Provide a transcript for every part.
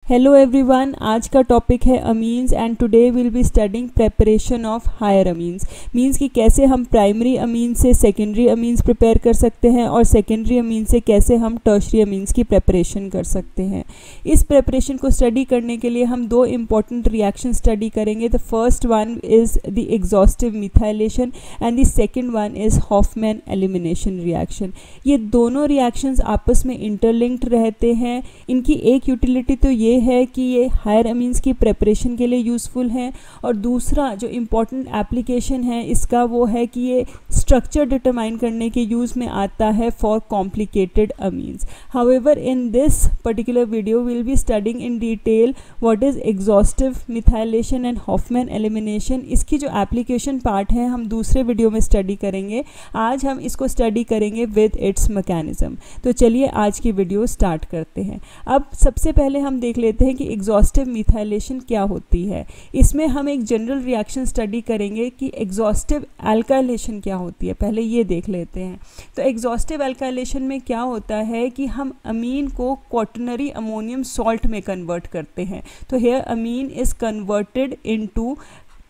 Hello everyone, आज का topic है amines and today will be studying preparation of higher amines. Means कि कैसे हम प्राइमरी अमीन से सेकेंडरी अमीन्स प्रिपेयर कर सकते हैं और सेकेंडरी अमीन से कैसे हम टर्शरी अमीन्स की प्रेपरेशन कर सकते हैं। इस प्रेपरेशन को स्टडी करने के लिए हम दो इम्पॉर्टेंट रिएक्शन स्टडी करेंगे। The first one is the exhaustive methylation and the second one is Hofmann elimination reaction. ये दोनों रिएक्शंस आपस में इंटरलिंक्ड रहते हैं। इनकी एक यूटिलिटी तो ये है कि ये हायर अमीन्स की प्रेपरेशन के लिए यूज़फुल हैं, और दूसरा जो इम्पॉर्टेंट एप्लीकेशन है इसका वो है कि ये स्ट्रक्चर डिटरमाइन करने के यूज़ में आता है for complicated amines. However in this particular video will be studying in detail what is exhaustive methylation and Hofmann elimination. इसकी जो एप्लीकेशन पार्ट है हम दूसरे वीडियो में स्टडी करेंगे। आज हम इसको स्टडी करेंगे विद इट्स मैकेनिज्म। तो चलिए आज की वीडियो स्टार्ट करते हैं। अब सबसे पहले हम देख लेते हैं कि एग्जॉस्टिव मिथाइलेशन क्या होती है। इसमें हम एक जनरल रिएक्शन स्टडी करेंगे कि एग्जॉस्टिव एल्काइलेशन क्या होती है। पहले ये देख लेते हैं। तो एग्जॉस्टिव एल्काइलेशन में क्या होता है कि हम अमीन को क्वाटरनरी अमोनियम सॉल्ट में कन्वर्ट करते हैं। तो here amine is converted into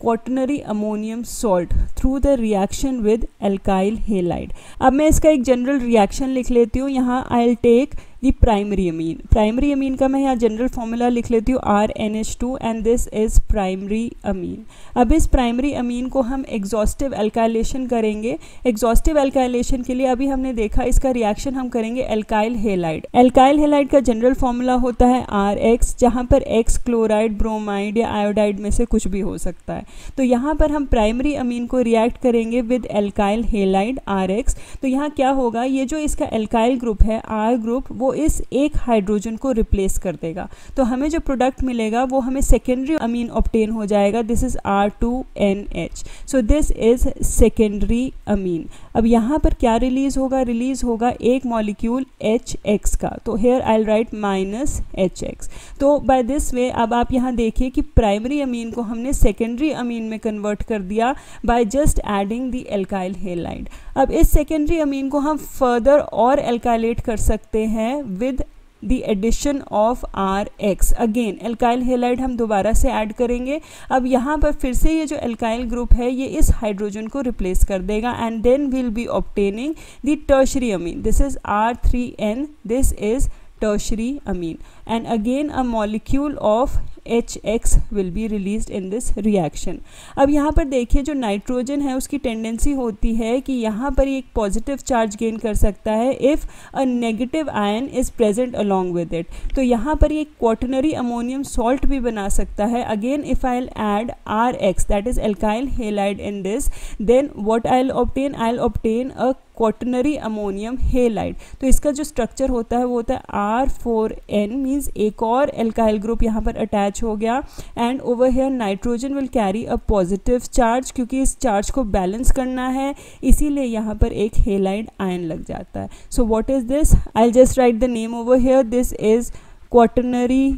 quaternary ammonium salt through the reaction with alkyl halide. अब मैं इसका एक जनरल रिएक्शन लिख लेती हूँ। यहाँ I will take the primary amine. Primary amine का मैं यहाँ जनरल फॉर्मूला लिख लेती हूँ RNH2 and this is primary amine. अब इस प्राइमरी अमीन को हम एग्जॉस्टिव एल्काइलेशन करेंगे। एग्जॉस्टिव एल्काइलेशन के लिए अभी हमने देखा इसका रिएक्शन हम करेंगे एल्काइल हेलाइड। एल्काइल हेलाइड का जनरल फॉर्मूला होता है RX, जहाँ पर X क्लोराइड, ब्रोमाइड या आयोडाइड में से कुछ भी हो सकता है। तो यहाँ पर हम प्राइमरी अमीन को रिएक्ट करेंगे विद एल्काइल हेलाइड RX। तो यहाँ क्या होगा, ये जो इसका एल्काइल ग्रुप है R ग्रुप, वो इस एक हाइड्रोजन को रिप्लेस कर देगा। तो हमें जो प्रोडक्ट मिलेगा वो हमें सेकेंडरी अमीन ऑब्टेन हो जाएगा। This is R2NH। So this is secondary amine. अब यहाँ पर क्या रिलीज होगा, रिलीज होगा एक मॉलिक्यूल HX का। तो here I will write -HX। तो बाय दिस वे अब आप यहाँ देखिए कि प्राइमरी अमीन को हमने सेकेंडरी अमीन में कन्वर्ट कर दिया bye just adding the alkyl halide. अब इस सेकेंडरी अमीन को हम फर्दर और एल्काइलेट कर सकते हैं with the addition of RX। Again alkyl halide हम दोबारा से ऐड करेंगे। अब यहाँ पर फिर से ये जो एल्काइल ग्रुप है ये इस हाइड्रोजन को रिप्लेस कर देगा and then will be obtaining the tertiary amine. This is R3N। This is tertiary amine, and again a molecule of HX will be released in this reaction। अब यहाँ पर देखिए जो नाइट्रोजन है उसकी टेंडेंसी होती है कि यहाँ पर एक पॉजिटिव चार्ज गेन कर सकता है if a negative ion is present along with it. तो यहाँ पर एक क्वाटरनरी अमोनियम सॉल्ट भी बना सकता है। Again if I will add RX that is alkyl halide in this, then what I will obtain a quaternary ammonium halide. तो इसका जो स्ट्रक्चर होता है वो होता है R4N, मीन्स एक और एल्काइल ग्रुप यहाँ पर अटैच हो गया and over here nitrogen will carry a positive charge. क्योंकि इस चार्ज को बैलेंस करना है इसीलिए यहाँ पर एक हेलाइड आयन लग जाता है। So what is this, I will just write the name over here. This is quaternary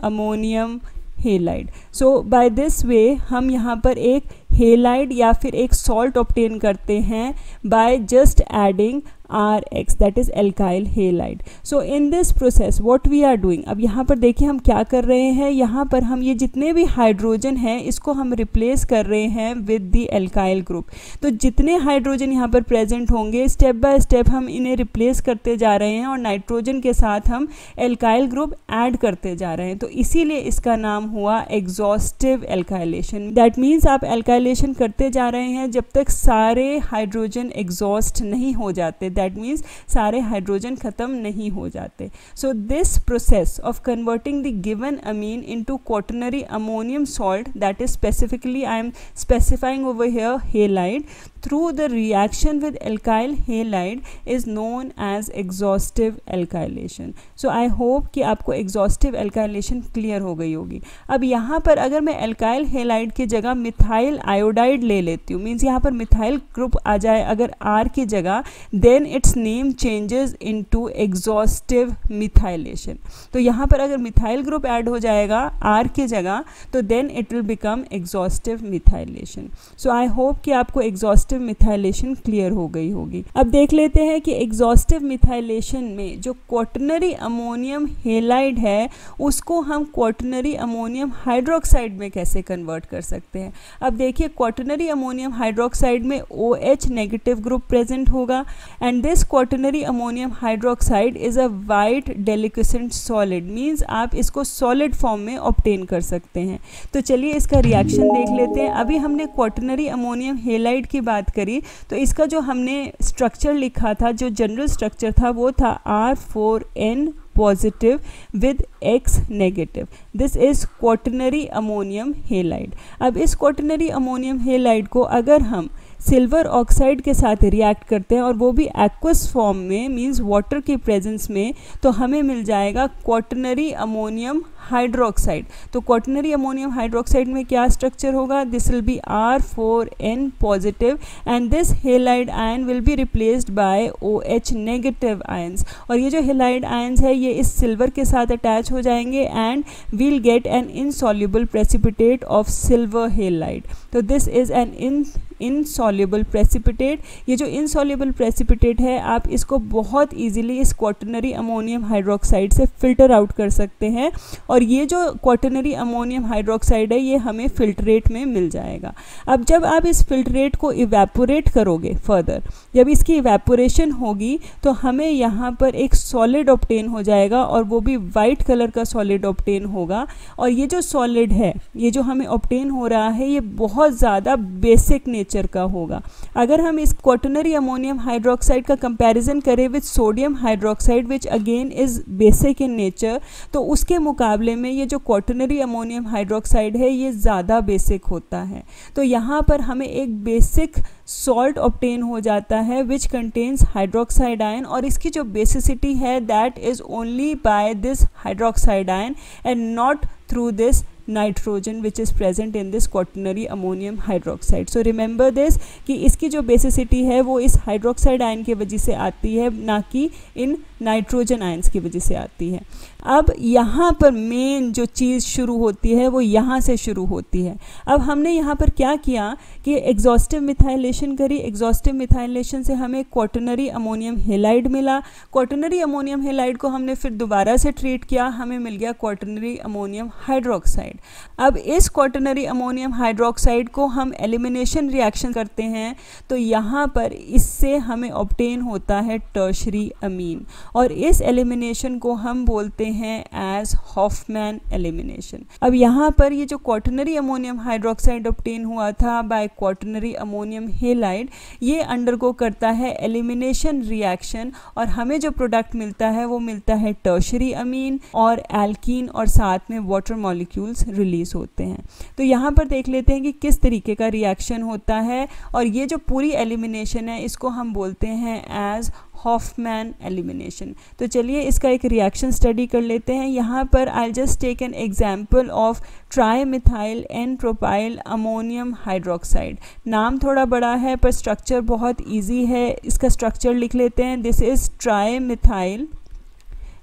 ammonium halide. So by this way हम यहाँ पर एक हेलाइड या फिर एक सॉल्ट ऑब्टेन करते हैं by just adding RX that is alkyl halide. So in this process what we are doing, अब यहाँ पर देखिए हम क्या कर रहे हैं। यहाँ पर हम ये जितने भी हाइड्रोजन हैं इसको हम रिप्लेस कर रहे हैं विद द एल्काइल ग्रुप। तो जितने हाइड्रोजन यहाँ पर प्रेजेंट होंगे स्टेप बाय स्टेप हम इन्हें रिप्लेस करते जा रहे हैं और नाइट्रोजन के साथ हम एल्काइल ग्रुप ऐड करते जा रहे हैं। तो इसीलिए इसका नाम हुआ एग्जॉस्टिव एल्काइलेशन। दैट मीन्स आप एल्काइलेशन करते जा रहे हैं जब तक सारे हाइड्रोजन एग्जॉस्ट नहीं हो जाते। दैट मीन्स सारे हाइड्रोजन खत्म नहीं हो जाते। So this process of converting the given amine into quaternary ammonium salt, that is specifically I am specifying over here halide, through the reaction with alkyl halide is known as exhaustive alkylation। So I hope कि आपको exhaustive alkylation clear हो गई होगी। अब यहाँ पर अगर मैं alkyl halide की जगह मिथाइल आयोडाइड ले लेती हूँ, मीन्स यहाँ पर मिथाइल ग्रुप आ जाए अगर R की जगह, then its name changes into exhaustive methylation. तो यहाँ पर अगर मिथाइल ग्रुप ऐड हो जाएगा R की जगह तो then it will become exhaustive methylation. So I hope कि आपको एग्जॉस्टिव मिथाइलेशन क्लियर हो गई होगी। अब देख लेते हैं कि एग्जॉस्टिव मिथाइलेशन में जो क्वाटरनरी अमोनियम हेलाइड है उसको हम क्वाटरनरी अमोनियम हाइड्रोक्साइड में कैसे कन्वर्ट कर सकते हैं। अब देखिए क्वाटरनरी अमोनियम हाइड्रोक्साइड में OH नेगेटिव ग्रुप प्रेजेंट होगा and this quaternary ammonium hydroxide is a white deliquescent solid, means आप इसको सॉलिड फॉर्म में ऑब्टेन कर सकते हैं। तो चलिए इसका रिएक्शन देख लेते हैं। अभी हमने क्वाटरनरी अमोनियम हेलाइड की बात करी तो इसका जो हमने स्ट्रक्चर लिखा था, जो जनरल स्ट्रक्चर था वो था R4N positive with X negative. This is quaternary ammonium halide. अब इस quaternary ammonium halide को अगर हम सिल्वर ऑक्साइड के साथ रिएक्ट करते हैं और वो भी एक्वस फॉर्म में, मींस वाटर की प्रेजेंस में, तो हमें मिल जाएगा क्वाटरनरी अमोनियम हाइड्रोक्साइड। तो क्वाटरनरी अमोनियम हाइड्रोक्साइड में क्या स्ट्रक्चर होगा, this will be R4N positive and this halide ion will be replaced by OH negative ions. और ये जो हेलाइड आयंस है ये इस सिल्वर के साथ अटैच हो जाएंगे and we'll get an insoluble precipitate of silver halide. तो this is an insoluble precipitate. ये जो इनसॉल्युबल प्रेसिपिटेट है आप इसको बहुत इजीली इस क्वाटरनरी अमोनियम हाइड्रोक्साइड से फिल्टर आउट कर सकते हैं और ये जो क्वाटरनरी अमोनियम हाइड्रोक्साइड है ये हमें फिल्ट्रेट में मिल जाएगा। अब जब आप इस फिल्ट्रेट को इवेपोरेट करोगे फर्दर, जब इसकी इवेपोरेशन होगी तो हमें यहाँ पर एक सॉलिड ऑब्टेन हो जाएगा और वो भी वाइट कलर का सॉलिड ऑब्टेन होगा। और ये जो सॉलिड है, ये जो हमें ऑब्टेन हो रहा है, ये बहुत ज़्यादा बेसिक नेचर का होगा। अगर हम इस क्वाटरनरी अमोनियम हाइड्रोक्साइड का कंपैरिजन करें with sodium hydroxide which again is basic in nature, तो उसके मुकाबले में ये जो क्वाटरनरी अमोनियम हाइड्रोक्साइड है ये ज़्यादा बेसिक होता है। तो यहाँ पर हमें एक बेसिक सॉल्ट ऑब्टेन हो जाता है विच कंटेन्स हाइड्रोक्साइड आयन और इसकी जो बेसिसिटी है that is only by this hydroxide ion and not through this nitrogen which is present in this quaternary ammonium hydroxide. So remember this कि इसकी जो बेसिसिटी है वो इस हाइड्रोक्साइड आयन की वजह से आती है, ना कि इन नाइट्रोजन आयंस की वजह से आती है। अब यहाँ पर मेन जो चीज़ शुरू होती है वो यहाँ से शुरू होती है। अब हमने यहाँ पर क्या किया कि एग्जॉस्टिव मिथाइलेशन करी। एग्जॉस्टिव मिथाइलेशन से हमें क्वाटरनरी अमोनियम हेलाइड मिला। क्वाटरनरी अमोनियम हेलाइड को हमने फिर दोबारा से ट्रीट किया, हमें मिल गया क्वाटरनरी अमोनियम हाइड्रोक्साइड। अब इस क्वाटरनरी अमोनियम हाइड्रोक्साइड को हम एलिमिनेशन रिएक्शन करते हैं तो यहाँ पर इससे हमें ऑब्टेन होता है टर्शरी अमीन और इस एलिमिनेशन को हम बोलते हैं एज हॉफमैन एलिमिनेशन। अब यहाँ पर ये जो क्वाटरनरी अमोनियम हाइड्रोक्साइड ऑब्टेन हुआ था बाय क्वाटरनरी अमोनियम हेलाइड, ये अंडरगो करता है एलिमिनेशन रिएक्शन और हमें जो प्रोडक्ट मिलता है वो मिलता है टर्शरी अमीन और एल्कीन और साथ में वाटर मॉलिक्यूल्स रिलीज होते हैं। तो यहाँ पर देख लेते हैं कि किस तरीके का रिएक्शन होता है और ये जो पूरी एलिमिनेशन है इसको हम बोलते हैं एज हॉफमैन एलिमिनेशन। तो चलिए इसका एक रिएक्शन स्टडी कर लेते हैं। यहाँ पर I just take an example of trimethyl n propyl ammonium hydroxide. नाम थोड़ा बड़ा है पर स्ट्रक्चर बहुत ईजी है। इसका स्ट्रक्चर लिख लेते हैं। This is trimethyl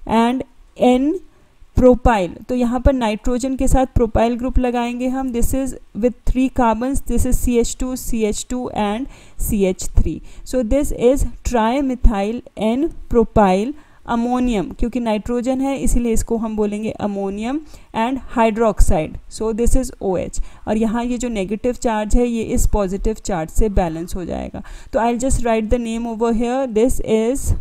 and n propyl. तो यहाँ पर नाइट्रोजन के साथ प्रोपाइल ग्रुप लगाएंगे हम। This is with 3 carbons, this is CH2 CH2 and CH3। So this is trimethyl n propyl ammonium, क्योंकि नाइट्रोजन है इसीलिए इसको हम बोलेंगे ammonium and hydroxide. So this is OH और यहाँ ये जो नेगेटिव चार्ज है ये इस पॉजिटिव चार्ज से बैलेंस हो जाएगा। तो I just write the name over here. This is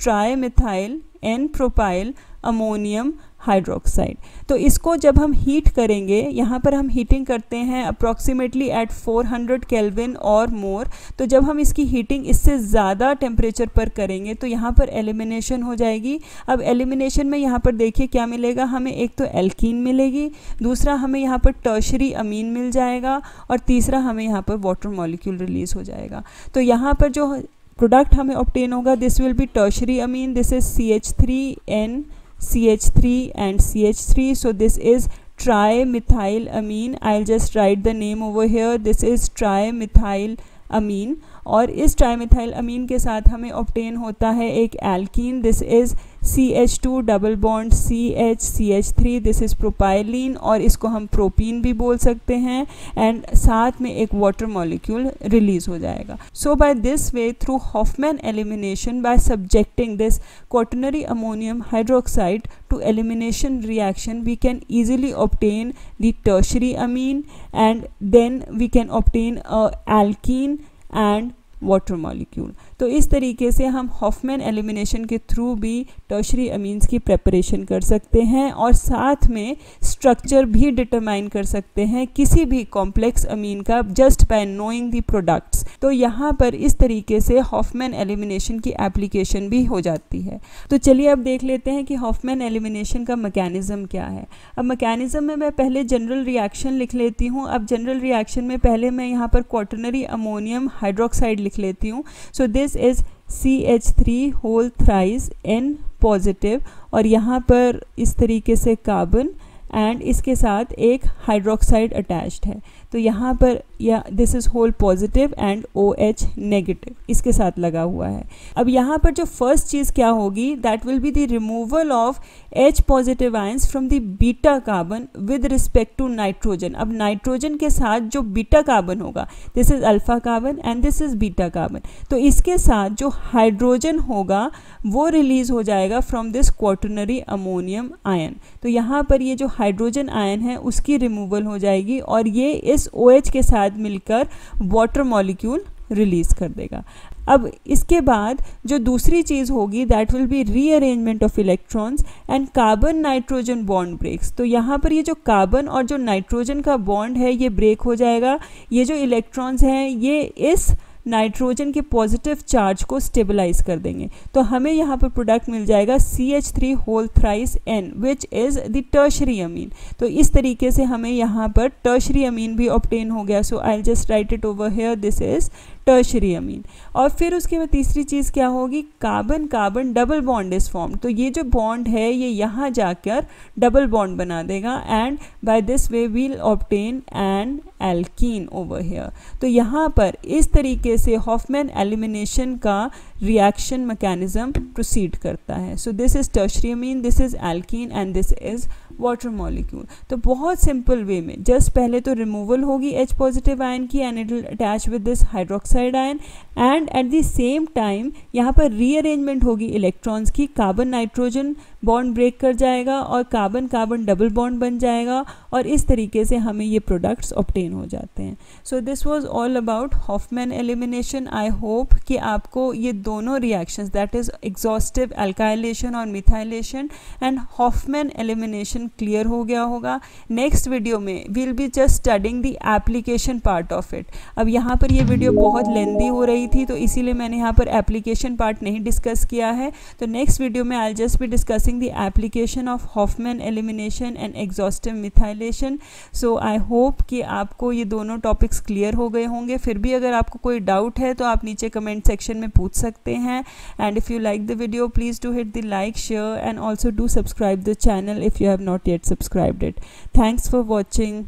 trimethyl n propyl ammonium hydroxide. तो इसको जब हम हीट करेंगे, यहाँ पर हम हीटिंग करते हैं अप्रॉक्सीमेटली एट 400 केल्विन और मोर। तो जब हम इसकी हीटिंग इससे ज़्यादा टेम्परेचर पर करेंगे तो यहाँ पर एलिमिनेशन हो जाएगी। अब एलिमिनेशन में यहाँ पर देखिए क्या मिलेगा, हमें एक तो एल्कीन मिलेगी, दूसरा हमें यहाँ पर टर्शरी अमीन मिल जाएगा और तीसरा हमें यहाँ पर वाटर मॉलिक्यूल रिलीज हो जाएगा। तो यहाँ पर जो प्रोडक्ट हमें ऑब्टेन होगा this will be tertiary amine. This is CH3N CH3 and CH3. So this is trimethylamine. I'll just write the name over here. This is trimethylamine. और इस ट्राईमिथाइलअमीन के साथ हमें ऑब्टेन होता है एक alkene. This is CH2 double bond CH3. This is propylene, और इसको हम प्रोपीन भी बोल सकते हैं. एंड साथ में एक वाटर मॉलिक्यूल रिलीज हो जाएगा. So by this way, through Hofmann elimination, by subjecting this quaternary ammonium hydroxide to elimination reaction, we can easily obtain the tertiary amine, and then we can obtain a alkene and water molecule. तो इस तरीके से हम Hofmann elimination के through भी tertiary amines की preparation कर सकते हैं, और साथ में स्ट्रक्चर भी डिटरमाइन कर सकते हैं किसी भी कॉम्प्लेक्स अमीन का just by knowing the products. तो यहाँ पर इस तरीके से हॉफमैन एलिमिनेशन की एप्लीकेशन भी हो जाती है. तो चलिए अब देख लेते हैं कि हॉफमैन एलिमिनेशन का मैकेनिज़्म क्या है. अब मैकेनिज़्म में मैं पहले जनरल रिएक्शन लिख लेती हूँ. अब जनरल रिएक्शन में पहले मैं यहाँ पर क्वाटरनरी अमोनियम हाइड्रोक्साइड लिख लेती हूँ. So this is CH3 whole thrice N positive, और यहाँ पर इस तरीके से कार्बन एंड इसके साथ एक हाइड्रोक्साइड अटैच्ड है. तो यहाँ पर या this is whole positive and OH negative इसके साथ लगा हुआ है. अब यहाँ पर जो फर्स्ट चीज़ क्या होगी, that will be the removal of H positive ions from the beta carbon with respect to nitrogen. अब नाइट्रोजन के साथ जो बीटा कार्बन होगा, this is alpha carbon and this is beta carbon, तो इसके साथ जो हाइड्रोजन होगा वो रिलीज़ हो जाएगा from this quaternary ammonium ion. तो यहाँ पर ये जो हाइड्रोजन आयन है उसकी रिमूवल हो जाएगी, और ये इस OH के साथ मिलकर वाटर मॉलिक्यूल रिलीज़ कर देगा. अब इसके बाद जो दूसरी चीज़ होगी, that will be rearrangement of electrons and carbon nitrogen bond breaks. तो यहाँ पर ये जो कार्बन और जो नाइट्रोजन का बॉन्ड है ये ब्रेक हो जाएगा. ये जो इलेक्ट्रॉन्स हैं ये इस नाइट्रोजन के पॉजिटिव चार्ज को स्टेबलाइज कर देंगे. तो हमें यहाँ पर प्रोडक्ट मिल जाएगा CH3 whole thrice N which is the tertiary amine. तो इस तरीके से हमें यहाँ पर टर्शरी अमीन भी ऑब्टेन हो गया. So I will just write it over here, this is tertiary amine. और फिर उसके बाद तीसरी चीज़ क्या होगी, carbon carbon double bond is form. तो ये जो बॉन्ड है ये यहाँ जाकर डबल बॉन्ड बना देगा, and by this way we'll obtain an alkene over here. तो यहाँ पर इस तरीके से हॉफमैन एलिमिनेशन का रिएक्शन मैकेनिज्म प्रोसीड करता है. So this is tertiary amine, this is alkene and this is water molecule. तो बहुत सिंपल वे में जस्ट पहले तो रिमूवल होगी H पॉजिटिव आयन की, and it will attach with this hydroxide ion, and at the same time यहाँ पर rearrangement होगी इलेक्ट्रॉन्स की. कार्बन नाइट्रोजन बॉन्ड ब्रेक कर जाएगा और कार्बन कार्बन डबल बॉन्ड बन जाएगा, और इस तरीके से हमें ये प्रोडक्ट्स ऑब्टेन हो जाते हैं. So this was all about Hofmann elimination. I hope कि आपको ये दोनों reactions, that is exhaustive alkylation और methylation and Hofmann elimination clear हो गया होगा. नेक्स्ट वीडियो में we'll be just studying the application part of it. अब यहाँ पर ये वीडियो बहुत लेंदी हो रही थी, तो इसीलिए मैंने यहाँ पर एप्लीकेशन पार्ट नहीं डिस्कस किया है. तो नेक्स्ट वीडियो में I just be discussing the application of Hofmann elimination and exhaustive methylation. So I hope कि आपको ये दोनों टॉपिक्स क्लियर हो गए होंगे. फिर भी अगर आपको कोई डाउट है तो आप नीचे कमेंट सेक्शन में पूछ सकते हैं. And if you like the video, please do hit the like, share and also do subscribe the channel if you have not yet subscribed it. Thanks for watching.